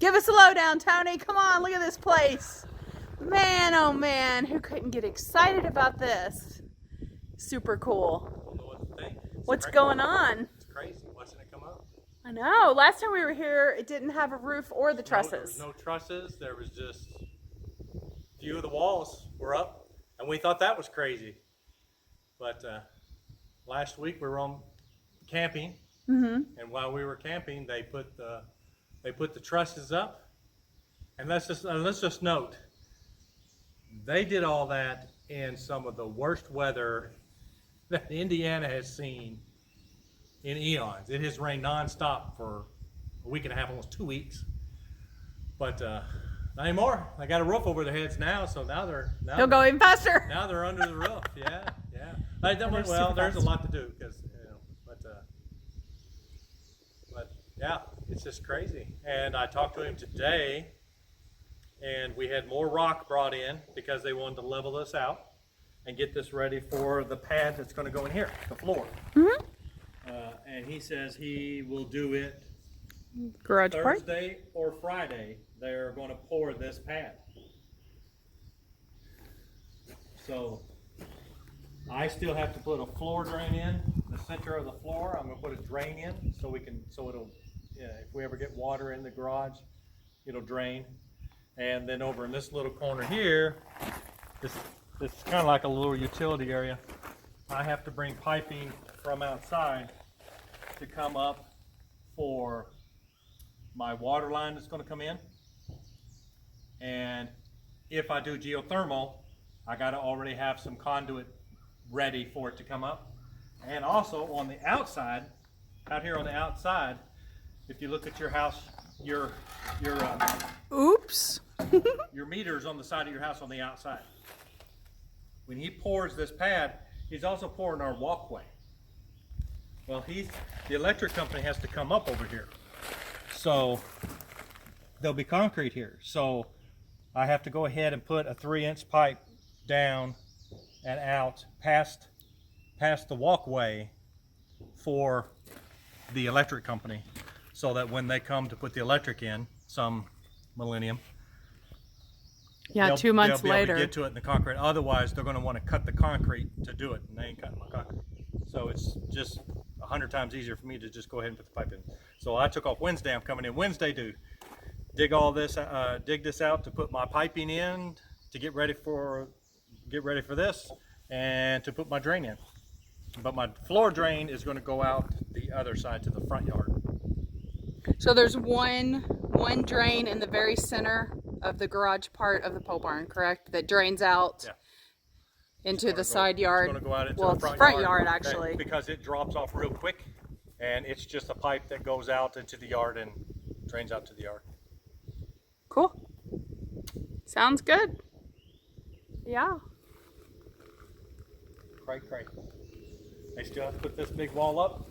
Give us a lowdown, Tony. Come on, look at this place. Man, oh man, who couldn't get excited about this? Super cool. I don't know what to think. What's going on? It's crazy watching it come up. I know. Last time we were here, it didn't have a roof or the trusses. There was no trusses. There was just a few of the walls were up, and we thought that was crazy. But last week we were on camping, and while we were camping, they put the trusses up. And let's just note, they did all that in some of the worst weather that Indiana has seen in eons. It has rained nonstop for a week and a half, almost 2 weeks. But not anymore. They got a roof over their heads now, so now they'll go even faster. Now they're under the roof. Yeah. Well, there's a lot to do because but yeah, it's just crazy. And I talked to him today, and we had more rock brought in because they wanted to level this out and get this ready for the pad that's going to go in here, the floor. And he says he will do it Garage part? Thursday or Friday. They're going to pour this pad. So I still have to put a floor drain in the center of the floor. I'm going to put a drain in so it'll, if we ever get water in the garage, it'll drain. And then over in this little corner here, this is kind of like a little utility area. I have to bring piping from outside to come up for my water line that's going to come in. And if I do geothermal, I got to already have some conduit ready for it to come up. And also on the outside, out here on the outside, if you look at your house, your oops. your meter's on the side of your house on the outside. When he pours this pad, he's also pouring our walkway. Well, the electric company has to come up over here. So there'll be concrete here. So I have to go ahead and put a 3-inch pipe down and out past the walkway for the electric company, so that when they come to put the electric in, some millennium, yeah, 2 months they'll be later, able to get to it in the concrete. Otherwise, they're going to want to cut the concrete to do it, and they ain't cutting my concrete. So it's just 100 times easier for me to just go ahead and put the pipe in. So I took off Wednesday. I'm coming in Wednesday to dig all this, dig this out to put my piping in to get ready for this, and to put my drain in. But my floor drain is going to go out the other side to the front yard. So there's one drain in the very center of the garage part of the pole barn, correct? That drains out into the side yard. It's going to go out into well, the front yard actually. Because it drops off real quick, and it's just a pipe that goes out into the yard and drains out to the yard. Cool. Sounds good. Yeah. Cray. They still have to put this big wall up.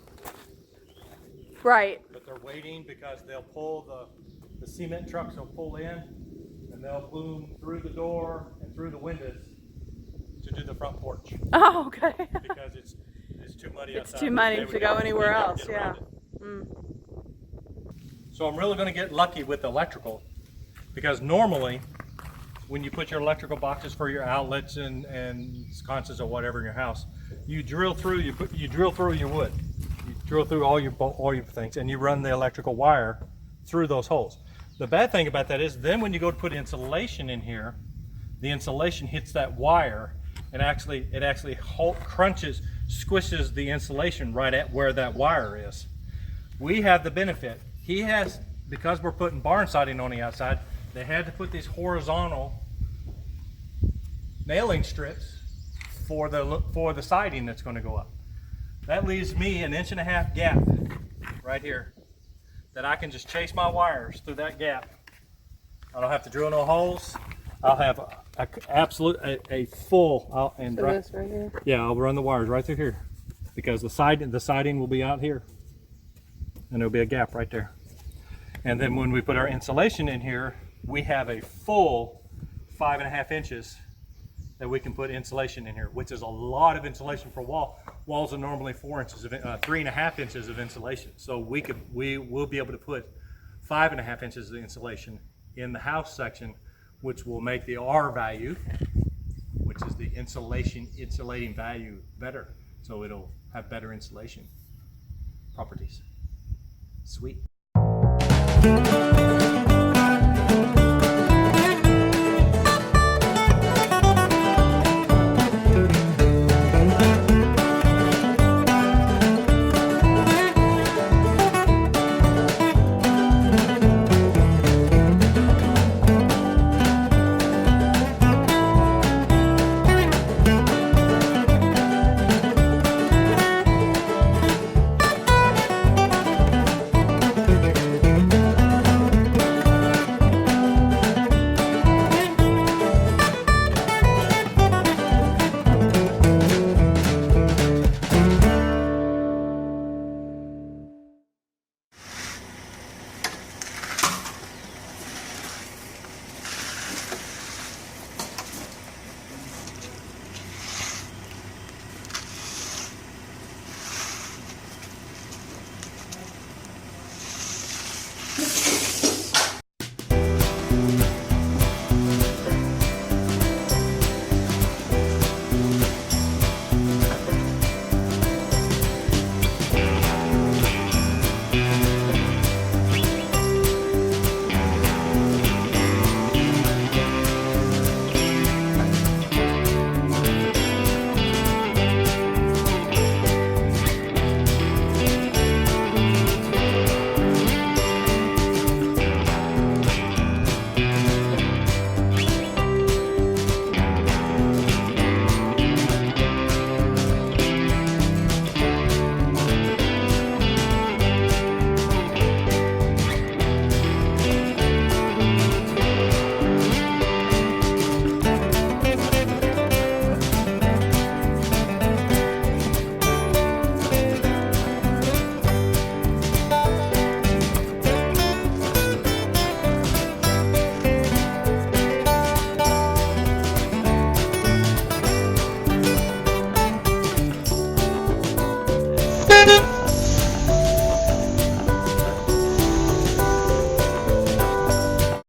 Right. But they're waiting because they'll pull the cement trucks will pull in, and they'll boom through the door and through the windows to do the front porch. Oh, okay. Because it's too muddy outside. It's too muddy to go anywhere else, yeah. So I'm really going to get lucky with electrical, because normally when you put your electrical boxes for your outlets and sconces or whatever in your house, you drill through your wood. You drill through all your things, and you run the electrical wire through those holes. The bad thing about that is then when you go to put insulation in here, the insulation hits that wire, and it actually crunches, squishes the insulation right at where that wire is. We have the benefit. He has, because we're putting barn siding on the outside, they had to put these horizontal nailing strips for the siding that's going to go up. That leaves me 1.5 inch gap right here that I can just chase my wires through that gap. I don't have to drill no holes. I'll have a full This right here. Yeah, I'll run the wires right through here, because the siding will be out here, and there'll be a gap right there. And then when we put our insulation in here, we have a full 5.5 inches that we can put insulation in here, which is a lot of insulation for wall. Walls are normally 3.5 inches of insulation. So we will be able to put 5.5 inches of insulation in the house section, which will make the R value, which is the insulating value, better. So it'll have better insulation properties. Sweet.